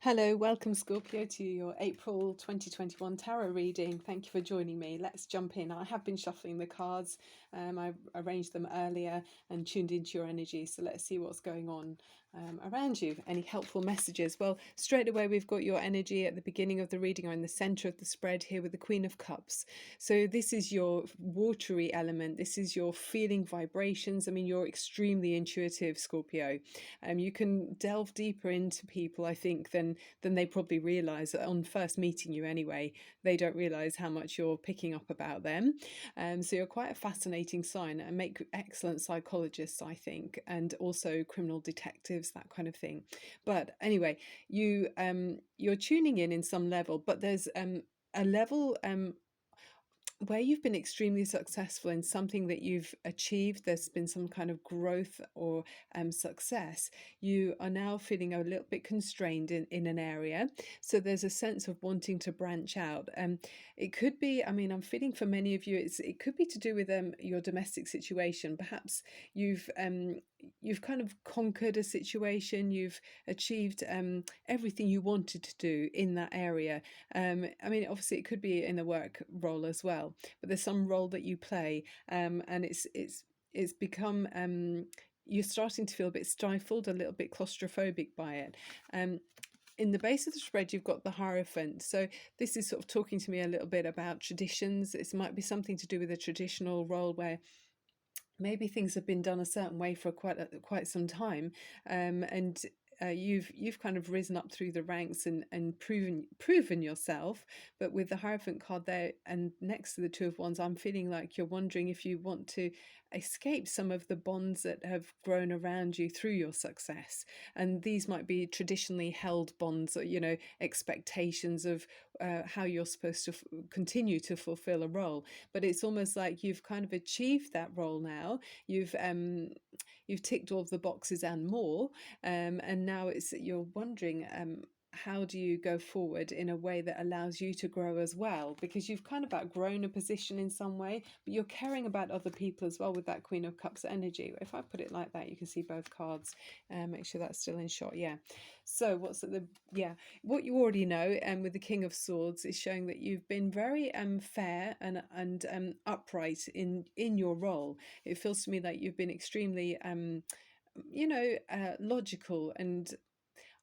Hello, welcome Scorpio to your April 2021 tarot reading. Thank you for joining me. Let's jump in. I have been shuffling the cards. I arranged them earlier and tuned into your energy. So let's see what's going on around you. Any helpful messages? Well, straight away we've got your energy at the beginning of the reading or in the center of the spread here with the Queen of Cups. So this is your watery element. This is your feeling vibrations. I mean, you're extremely intuitive, Scorpio. You can delve deeper into people, I think, than they probably realize on first meeting you anyway. They don't realize how much you're picking up about them. So you're quite a fascinating sign and make excellent psychologists, I think, and also criminal detectives, that kind of thing. But anyway, you're tuning in some level, but there's a level where you've been extremely successful in something that you've achieved. There's been some kind of growth or success. You are now feeling a little bit constrained in an area, so there's a sense of wanting to branch out. It could be, I mean, I'm feeling for many of you it could be to do with your domestic situation. Perhaps you've kind of conquered a situation, you've achieved everything you wanted to do in that area. I mean, obviously it could be in the work role as well, but there's some role that you play, and it's become you're starting to feel a bit stifled, a little bit claustrophobic by it. In the base of the spread, you've got the Hierophant. So this is sort of talking to me a little bit about traditions. It might be something to do with a traditional role where maybe things have been done a certain way for quite some time, and you've kind of risen up through the ranks and proven yourself. But with the Hierophant card there and next to the Two of Wands, I'm feeling like you're wondering if you want to escape some of the bonds that have grown around you through your success. And these might be traditionally held bonds, or expectations of how you're supposed to continue to fulfill a role. But it's almost like you've kind of achieved that role now. You've ticked all of the boxes and more, and now you're wondering, how do you go forward in a way that allows you to grow as well? Because you've kind of outgrown a position in some way, but you're caring about other people as well with that Queen of Cups energy. If I put it like that, you can see both cards. Make sure that's still in shot. Yeah. So what you already know, with the King of Swords, is showing that you've been very fair and upright in your role. It feels to me like you've been extremely logical, and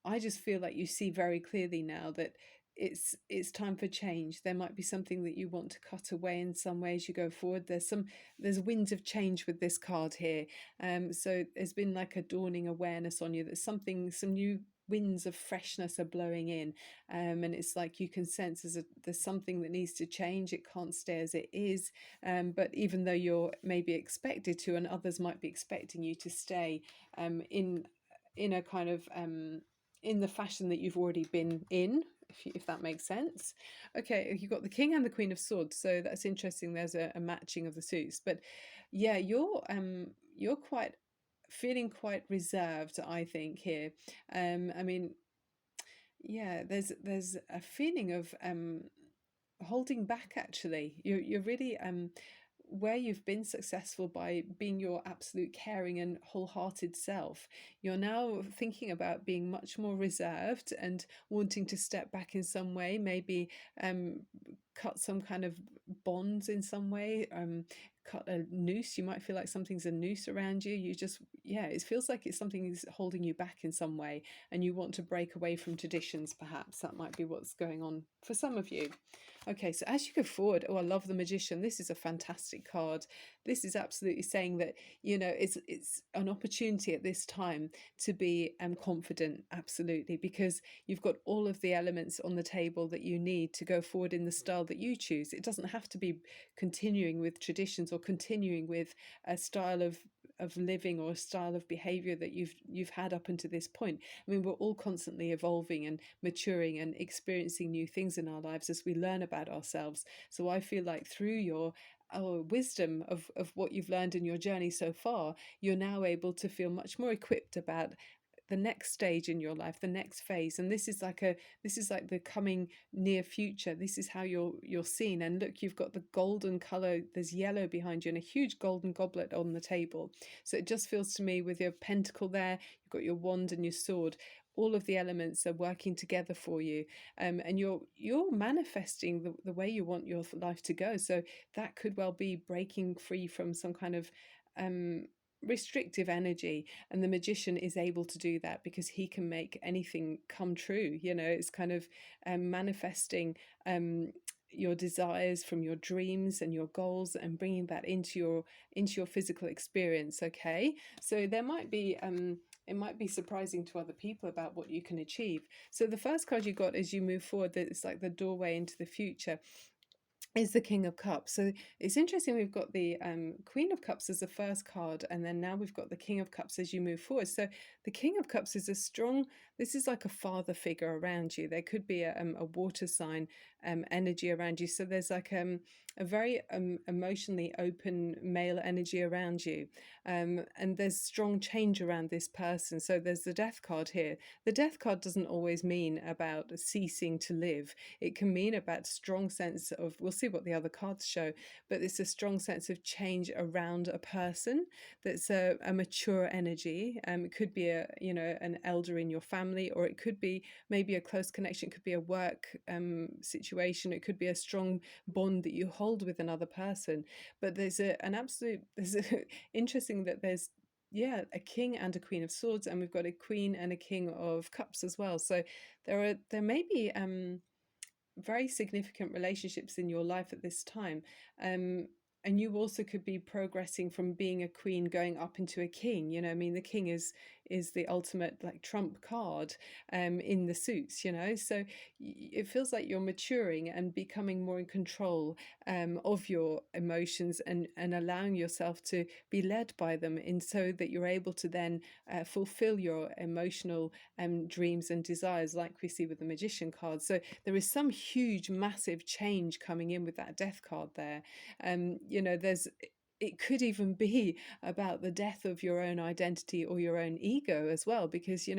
I just feel like you see very clearly now that it's time for change. There might be something that you want to cut away in some way as you go forward. There's winds of change with this card here. So there's been like a dawning awareness on you that some new winds of freshness are blowing in, and it's like you can sense there's something that needs to change. It can't stay as it is, but even though you're maybe expected to, and others might be expecting you to stay in a kind of in the fashion that you've already been in, if that makes sense. Okay, you've got the King and the Queen of Swords, so that's interesting. There's a matching of the suits, but yeah, you're quite feeling quite reserved, I think, here. I mean, yeah, there's a feeling of holding back. Actually, you're really where you've been successful by being your absolute caring and wholehearted self, you're now thinking about being much more reserved and wanting to step back in some way, maybe cut some kind of bonds in some way, cut a noose. You might feel like something's a noose around you. It feels like it's something is holding you back in some way, and you want to break away from traditions. Perhaps that might be what's going on for some of you. Okay, so as you go forward, I love the Magician. This is a fantastic card. This is absolutely saying that it's an opportunity at this time to be confident, absolutely, because you've got all of the elements on the table that you need to go forward in the style that you choose. It doesn't have to be continuing with traditions or continuing with a style of living or a style of behavior that you've had up until this point. I mean, we're all constantly evolving and maturing and experiencing new things in our lives as we learn about ourselves. So I feel like through your wisdom of what you've learned in your journey so far, you're now able to feel much more equipped about the next stage in your life, the next phase. And this is like the coming near future. This is how you're seen. And look, you've got the golden color, there's yellow behind you, and a huge golden goblet on the table. So it just feels to me, with your pentacle there, you've got your wand and your sword, all of the elements are working together for you, and you're manifesting the way you want your life to go. So that could well be breaking free from some kind of um, restrictive energy, and the magician is able to do that because he can make anything come true. It's kind of manifesting um, your desires from your dreams and your goals and bringing that into your physical experience. Okay, so there might be it might be surprising to other people about what you can achieve. So the first card you got as you move forward, that it's like the doorway into the future, is the King of Cups. So it's interesting, we've got the Queen of Cups as the first card, and then now we've got the King of Cups as you move forward. So the King of Cups is this is like a father figure around you. There could be a water sign energy around you. So there's like a very emotionally open male energy around you. And there's strong change around this person. So there's the Death card here. The Death card doesn't always mean about ceasing to live. It can mean about strong sense of, we'll see what the other cards show, but it's a strong sense of change around a person that's a mature energy. It could be an elder in your family, or it could be maybe a close connection. It could be a work situation. It could be a strong bond that you hold with another person. But there's interesting that there's a king and a queen of swords, and we've got a queen and a king of cups as well. So there may be very significant relationships in your life at this time. And you also could be progressing from being a queen going up into a king. I mean, the king is the ultimate like trump card in the suits. So it feels like you're maturing and becoming more in control of your emotions, and allowing yourself to be led by them, in so that you're able to then fulfill your emotional dreams and desires, like we see with the magician card. So there is some huge, massive change coming in with that death card there. There's it could even be about the death of your own identity or your own ego as well, because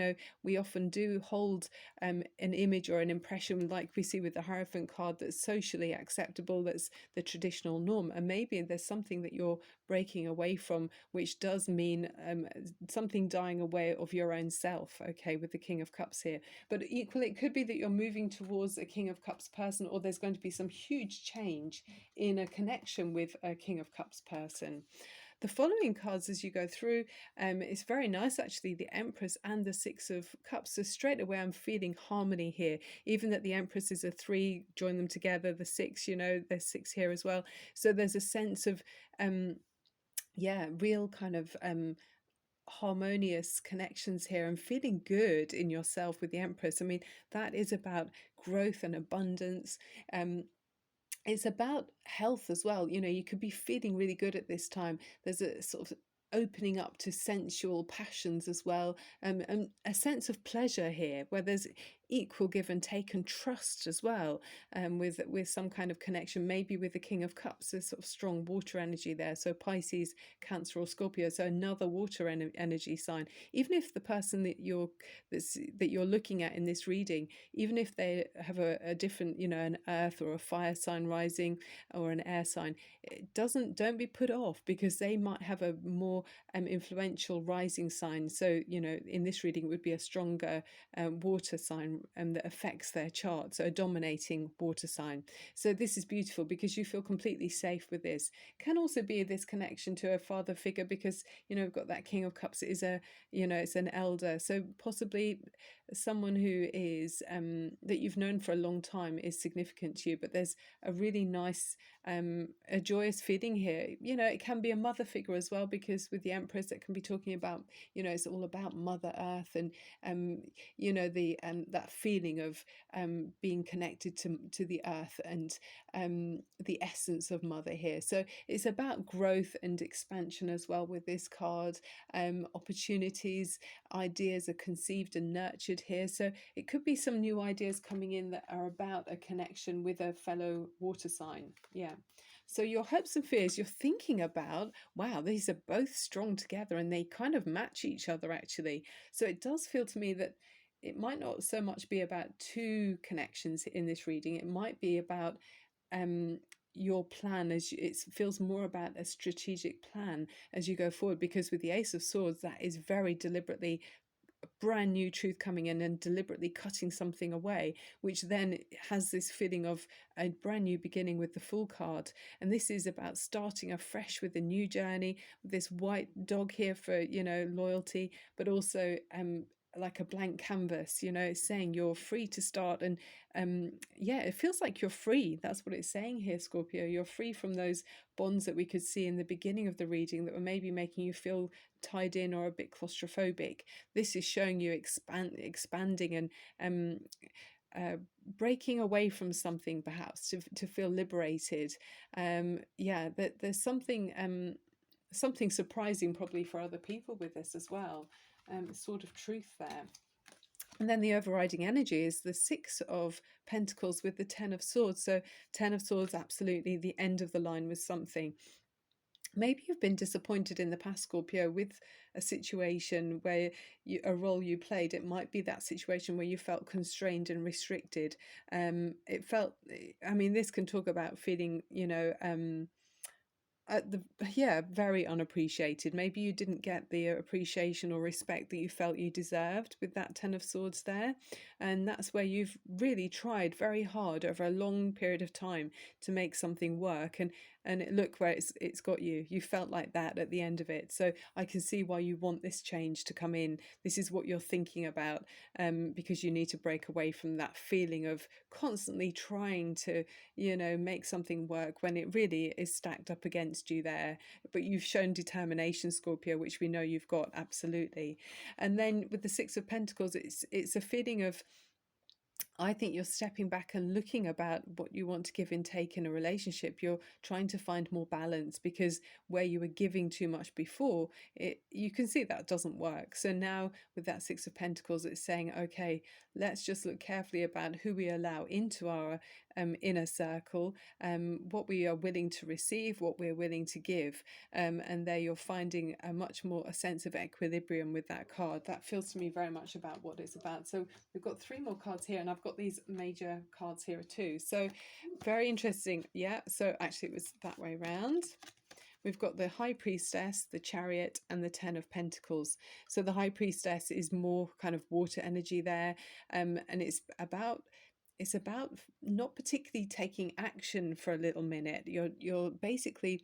we often do hold an image or an impression, like we see with the Hierophant card, that's socially acceptable, that's the traditional norm, and maybe there's something that you're breaking away from, which does mean something dying away of your own self. Okay, with the King of Cups here. But equally, it could be that you're moving towards a King of Cups person, or there's going to be some huge change in a connection with a King of Cups person. The following cards as you go through, it's very nice actually, the Empress and the Six of Cups. So straight away I'm feeling harmony here, even that the Empress is a 3, join them together, the 6, there's 6 here as well. So there's a sense of real kind of harmonious connections here, and feeling good in yourself with the Empress. I mean, that is about growth and abundance. It's about health as well. You could be feeling really good at this time. There's a sort of opening up to sensual passions as well, and a sense of pleasure here, where there's equal give and take, and trust as well, with some kind of connection, maybe with the King of Cups. There's sort of strong water energy there, so Pisces, Cancer, or Scorpio, so another water energy sign. Even if the person that you're looking at in this reading, even if they have a different, an earth or a fire sign rising, or an air sign, don't be put off, because they might have a more influential rising sign. So in this reading it would be a stronger water sign that affects their chart, so a dominating water sign. So this is beautiful because you feel completely safe with this. Can also be this connection to a father figure, because we've got that King of Cups. It is it's an elder, so possibly someone who is that you've known for a long time is significant to you. But there's a really nice a joyous feeling here. It can be a mother figure as well, because with the Empress it can be talking about, it's all about Mother Earth, and the that feeling of being connected to the earth, and the essence of mother here. So it's about growth and expansion as well with this card. Opportunities, ideas are conceived and nurtured here. So it could be some new ideas coming in that are about a connection with a fellow water sign. Yeah. So your hopes and fears, you're thinking about, wow, these are both strong together, and they kind of match each other actually. So it does feel to me that it might not so much be about two connections in this reading. It might be about your plan, it feels more about a strategic plan as you go forward, because with the Ace of Swords, that is very deliberately brand new truth coming in and deliberately cutting something away, which then has this feeling of a brand new beginning with the Fool card. And this is about starting afresh with a new journey, with this white dog here for, loyalty, but also like a blank canvas, it's saying you're free to start. And yeah, it feels like you're free. That's what it's saying here, Scorpio. You're free from those bonds that we could see in the beginning of the reading that were maybe making you feel tied in or a bit claustrophobic. This is showing you expanding and uh, breaking away from something, perhaps to feel liberated. Yeah, that there's something surprising probably for other people with this as well. Sort of truth there. And then the overriding energy is the Six of Pentacles with the Ten of Swords. So Ten of Swords, absolutely the end of the line with something. Maybe you've been disappointed in the past, Scorpio, with a situation where a role you played. It might be that situation where you felt constrained and restricted. It felt, I mean, this can talk about feeling, at the yeah, very unappreciated. Maybe you didn't get the appreciation or respect that you felt you deserved with that Ten of Swords there, and that's where you've really tried very hard over a long period of time to make something work, and look where it's got you. You felt like that at the end of it. So I can see why you want this change to come in. This is what you're thinking about, because you need to break away from that feeling of constantly trying to make something work when it really is stacked up against you there. But you've shown determination, Scorpio, which we know you've got, absolutely. And then with the Six of Pentacles, it's a feeling of, I think you're stepping back and looking about what you want to give and take in a relationship. You're trying to find more balance, because where you were giving too much before, you can see that doesn't work. So now with that Six of Pentacles, it's saying, okay, let's just look carefully about who we allow into our inner circle, what we are willing to receive, what we're willing to give. And there you're finding a sense of equilibrium with that card. That feels to me very much about what it's about. So we've got three more cards here, and I've got these major cards here too. So very interesting. Yeah, so actually it was that way around. We've got the High Priestess, the Chariot, and the Ten of Pentacles. So the High Priestess is more kind of water energy there, and it's about not particularly taking action for a little minute. You're basically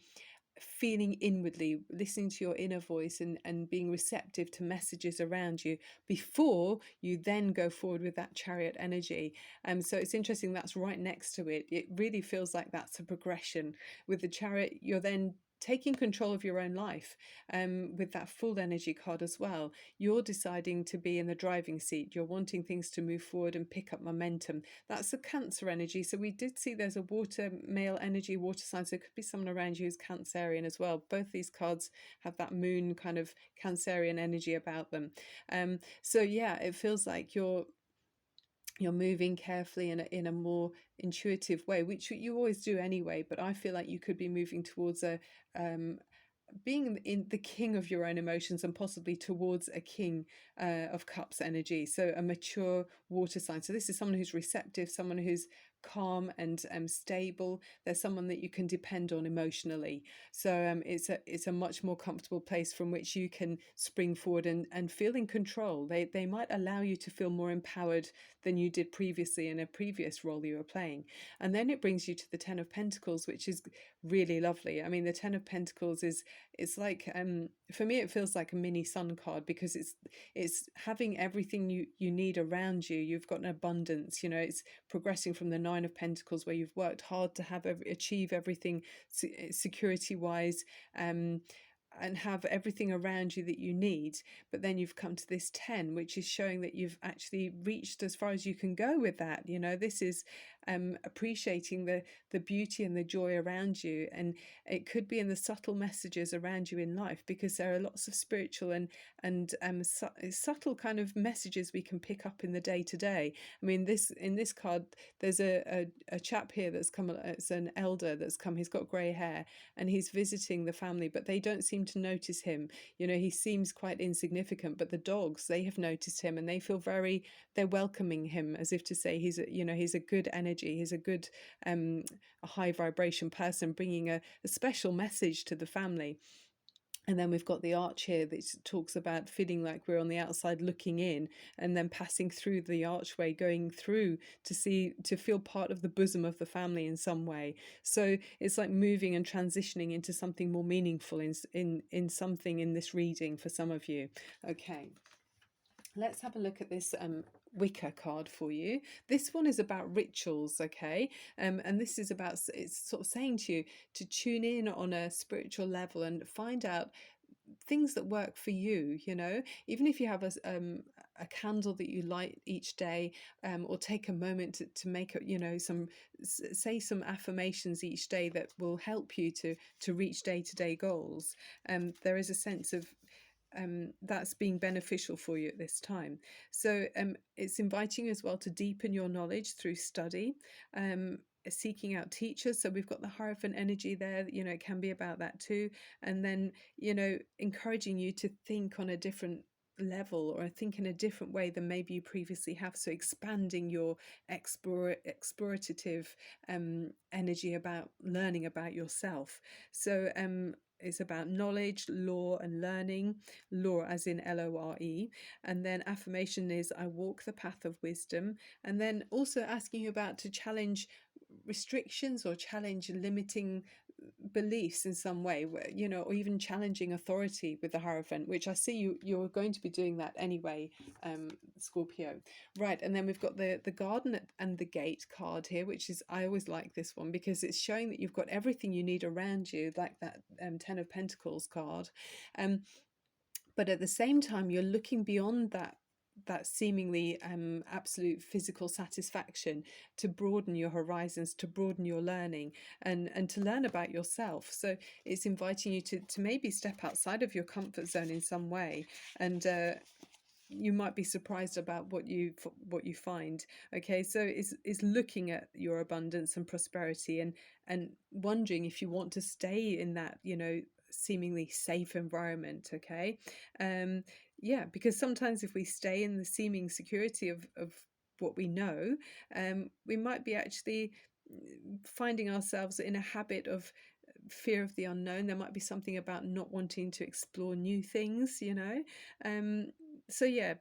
feeling inwardly, listening to your inner voice, and being receptive to messages around you before you then go forward with that Chariot energy. So it's interesting, that's right next to it. It really feels like that's a progression. With the Chariot, you're then taking control of your own life, with that Full energy card as well. You're deciding to be in the driving seat. You're wanting things to move forward and pick up momentum. That's the Cancer energy. So we did see there's a water male energy, water sign, so it could be someone around you who's Cancerian as well. Both these cards have that moon kind of Cancerian energy about them. So yeah, it feels like you're moving carefully in a more intuitive way, which you always do anyway. But I feel like you could be moving towards being in the king of your own emotions, and possibly towards a king of cups energy. So a mature water sign. So this is someone who's receptive, someone who's calm and stable. They're someone that you can depend on emotionally. So it's a much more comfortable place from which you can spring forward and feel in control. They might allow you to feel more empowered than you did previously in a previous role you were playing. And then it brings you to the Ten of Pentacles, which is really lovely. I mean, the Ten of Pentacles it's like, for me it feels like a mini sun card, because it's having everything you need around you. You've got an abundance. It's progressing from the Nine of Pentacles, where you've worked hard to achieve everything security wise, and have everything around you that you need. But then you've come to this 10, which is showing that you've actually reached as far as you can go with that. This is appreciating the beauty and the joy around you. And it could be in the subtle messages around you in life, because there are lots of spiritual and subtle kind of messages we can pick up in the day to day. I mean, in this card, there's a chap here that's come. It's an elder that's come. He's got grey hair, and he's visiting the family, but they don't seem to notice him. He seems quite insignificant, but the dogs, they have noticed him, and they're welcoming him, as if to say he's a good energy. He's a good, a high vibration person, bringing a special message to the family. And then we've got the arch here that talks about feeling like we're on the outside looking in, and then passing through the archway, going through to feel part of the bosom of the family in some way. So it's like moving and transitioning into something more meaningful in something in this reading for some of you. Okay, let's have a look at this Wicca card for you. This one is about rituals, okay? And this is about, it's sort of saying to you to tune in on a spiritual level and find out things that work for you, you know, even if you have a candle that you light each day, or take a moment to make you know, say some affirmations each day that will help you to reach day-to-day goals. There is a sense of that's being beneficial for you at this time. So it's inviting you as well to deepen your knowledge through study, seeking out teachers. So we've got the Hierophant energy there, you know, it can be about that too. And then, you know, encouraging you to think on a different level, or think in a different way than maybe you previously have. So expanding your explorative energy about learning about yourself. So it's about knowledge, law, and learning. Law as in Lore. And then affirmation is I walk the path of wisdom. And then also asking you about to challenge restrictions or challenge limiting beliefs in some way, where, you know, or even challenging authority with the Hierophant, which I see you're going to be doing that anyway, Scorpio. Right, and then we've got the garden and the gate card here, which is, I always like this one because it's showing that you've got everything you need around you, like that Ten of Pentacles card. But at the same time, you're looking beyond that seemingly absolute physical satisfaction to broaden your horizons, to broaden your learning, and to learn about yourself. So it's inviting you to maybe step outside of your comfort zone in some way, and you might be surprised about what you find. Okay, so it's looking at your abundance and prosperity, and wondering if you want to stay in that, you know, seemingly safe environment. Okay, yeah, because sometimes if we stay in the seeming security of what we know, we might be actually finding ourselves in a habit of fear of the unknown. There might be something about not wanting to explore new things, you know. So yeah,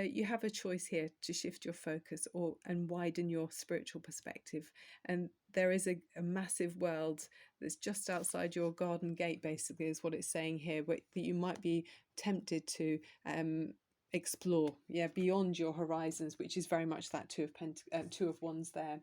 you have a choice here to shift your focus and widen your spiritual perspective. And there is a massive world that's just outside your garden gate, basically, is what it's saying here, that you might be tempted to explore, yeah, beyond your horizons, which is very much that Two of Wands there.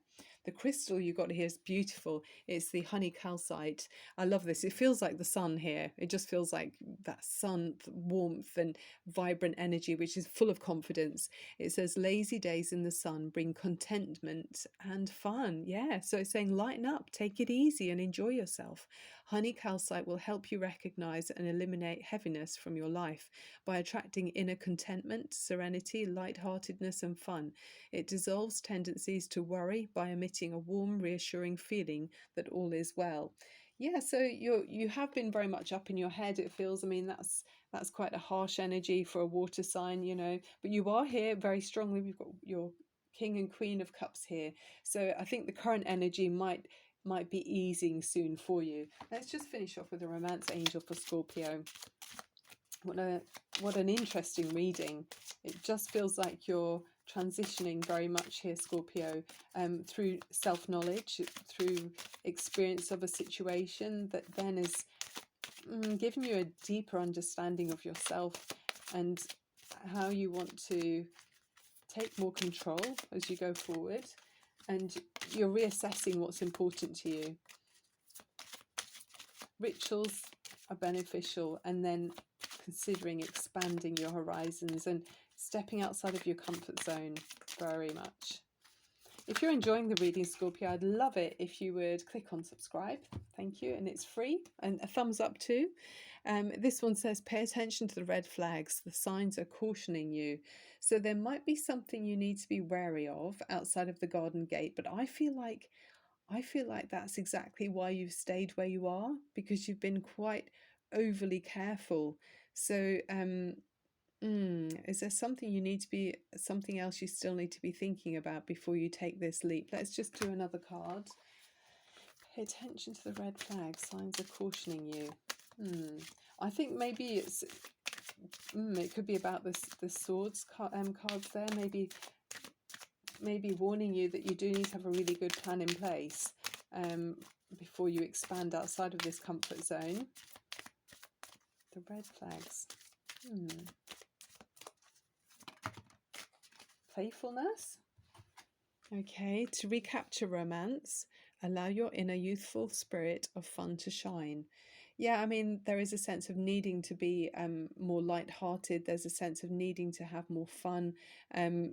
The crystal you got here is beautiful. It's the honey calcite. I love this. It feels like the sun here. It just feels like that sun warmth and vibrant energy, which is full of confidence. It says lazy days in the sun bring contentment and fun. Yeah, so it's saying lighten up, take it easy, and enjoy yourself. Honey calcite will help you recognize and eliminate heaviness from your life by attracting inner contentment, serenity, lightheartedness, and fun. It dissolves tendencies to worry by emitting a warm, reassuring feeling that all is well. Yeah, so you have been very much up in your head, it feels. I mean, that's quite a harsh energy for a water sign, you know, but you are here very strongly. We've got your King and Queen of Cups here. So I think the current energy might be easing soon for you. Let's just finish off with a romance angel for Scorpio. What an interesting reading. It just feels like you're transitioning very much here, Scorpio, through self-knowledge, through experience of a situation that then is giving you a deeper understanding of yourself and how you want to take more control as you go forward, and you're reassessing what's important to you. Rituals are beneficial, and then considering expanding your horizons and stepping outside of your comfort zone very much. If you're enjoying the reading, Scorpio, I'd love it if you would click on subscribe. Thank you. And it's free, and a thumbs up too. This one says, pay attention to the red flags. The signs are cautioning you. So there might be something you need to be wary of outside of the garden gate, but I feel like that's exactly why you've stayed where you are, because you've been quite overly careful. So is there something else you still need to be thinking about before you take this leap? Let's just do another card. Pay attention to the red flag. Signs are cautioning you. I think maybe it could be about the swords cards there. Maybe warning you that you do need to have a really good plan in place before you expand outside of this comfort zone. The red flags. Playfulness. Okay, to recapture romance, allow your inner youthful spirit of fun to shine. Yeah, I mean, there is a sense of needing to be more light-hearted. There's a sense of needing to have more fun.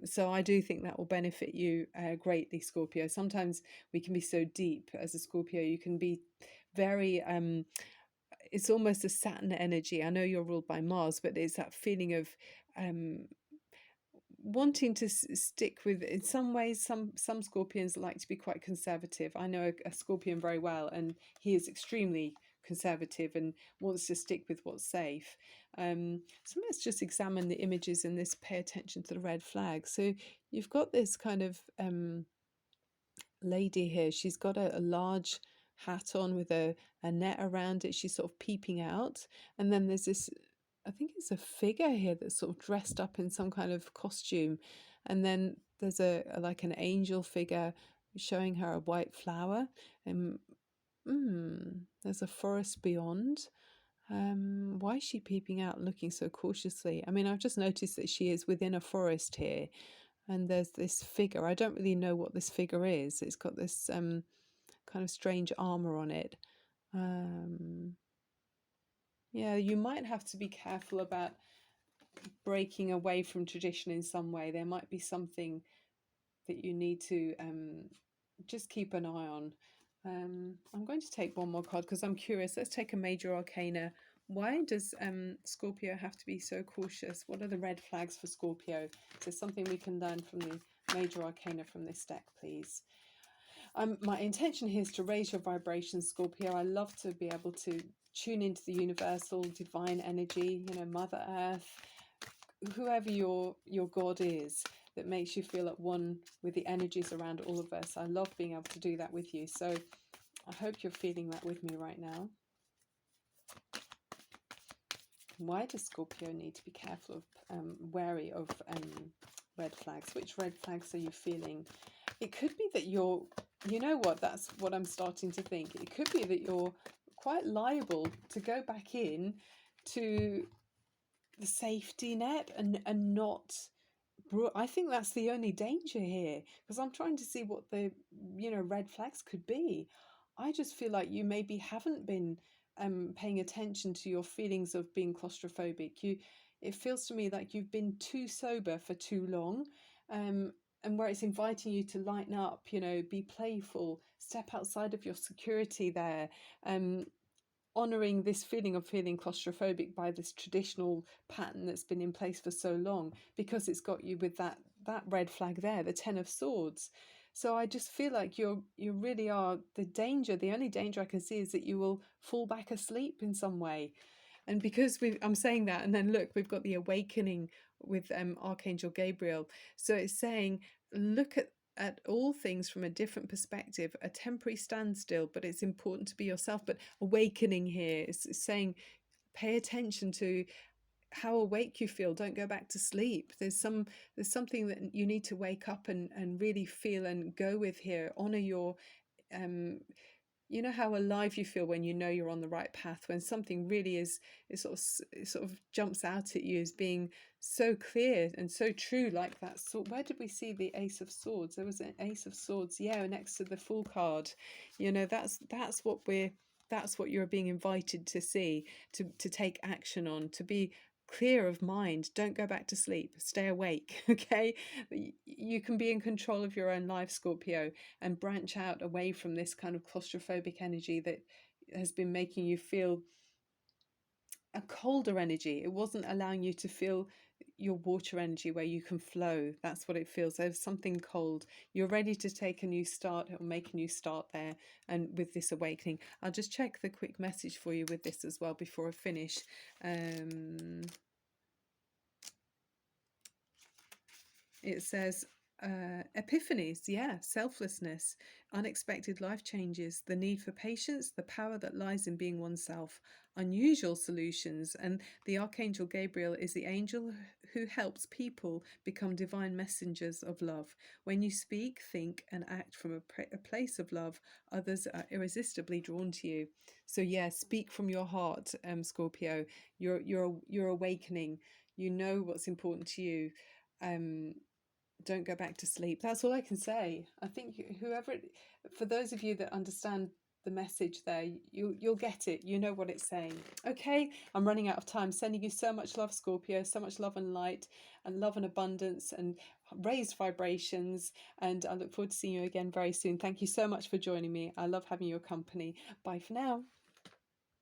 So I do think that will benefit you greatly, Scorpio. Sometimes we can be so deep as a Scorpio. You can be very... it's almost a Saturn energy. I know you're ruled by Mars, but it's that feeling of... wanting to stick with, in some ways, some Scorpions like to be quite conservative. I know a Scorpion very well, and he is extremely conservative and wants to stick with what's safe. So let's just examine the images in this, pay attention to the red flag. So you've got this kind of lady here. She's got a large hat on with a net around it. She's sort of peeping out, and then there's this, I think it's a figure here that's sort of dressed up in some kind of costume, and then there's a like an angel figure showing her a white flower, and there's a forest beyond. Why is she peeping out looking so cautiously? I mean, I've just noticed that she is within a forest here, and there's this figure. I don't really know what this figure is. It's got this kind of strange armor on it. Yeah, you might have to be careful about breaking away from tradition in some way. There might be something that you need to just keep an eye on. I'm going to take one more card because I'm curious. Let's take a major arcana. Why does Scorpio have to be so cautious? What are the red flags for Scorpio? Is there something we can learn from the major arcana from this deck, please? My intention here is to raise your vibration, Scorpio. I love to be able to tune into the universal divine energy, you know, Mother Earth, whoever your God is, that makes you feel at one with the energies around all of us. I love being able to do that with you. So I hope you're feeling that with me right now. Why does Scorpio need to be careful of, wary of red flags? Which red flags are you feeling? It could be that you're, you know what, that's what I'm starting to think. It could be that you're quite liable to go back in to the safety net and not... I think that's the only danger here, because I'm trying to see what the, you know, red flags could be. I just feel like you maybe haven't been paying attention to your feelings of being claustrophobic. It feels to me like you've been too sober for too long, and where it's inviting you to lighten up, you know, be playful, step outside of your security there, honouring this feeling of feeling claustrophobic by this traditional pattern that's been in place for so long, because it's got you with that red flag there, the Ten of Swords. So I just feel like you really are the danger. The only danger I can see is that you will fall back asleep in some way. And because I'm saying that, and then look, we've got the awakening with Archangel Gabriel. So it's saying, look at all things from a different perspective, a temporary standstill, but it's important to be yourself. But awakening here is saying, pay attention to how awake you feel. Don't go back to sleep. There's something that you need to wake up and really feel and go with here. Honor your you know how alive you feel when you know you're on the right path, when something really is sort of jumps out at you as being so clear and so true, like that. So where did we see the Ace of Swords? There was an Ace of Swords, yeah, next to the Fool card. You know, that's what you're being invited to see, to take action on, to be clear of mind. Don't go back to sleep, stay awake. Okay, you can be in control of your own life, Scorpio, and branch out away from this kind of claustrophobic energy that has been making you feel a colder energy. It wasn't allowing you to feel your water energy where you can flow. That's what it feels. There's something cold. You're ready to take a new start or make a new start there, and with this awakening. I'll just check the quick message for you with this as well before I finish. It says, Epiphanies, yeah, selflessness, unexpected life changes, the need for patience, the power that lies in being oneself, unusual solutions, and the Archangel Gabriel is the angel who helps people become divine messengers of love. When you speak, think, and act from a place of love, others are irresistibly drawn to you. So yeah, speak from your heart, Scorpio. You're awakening. You know what's important to you. Um, don't go back to sleep. That's all I can say. I think for those of you that understand the message there, you'll get it. You know what it's saying. Okay, I'm running out of time. Sending you so much love, Scorpio, so much love and light and love and abundance and raised vibrations. And I look forward to seeing you again very soon. Thank you so much for joining me. I love having your company. Bye for now.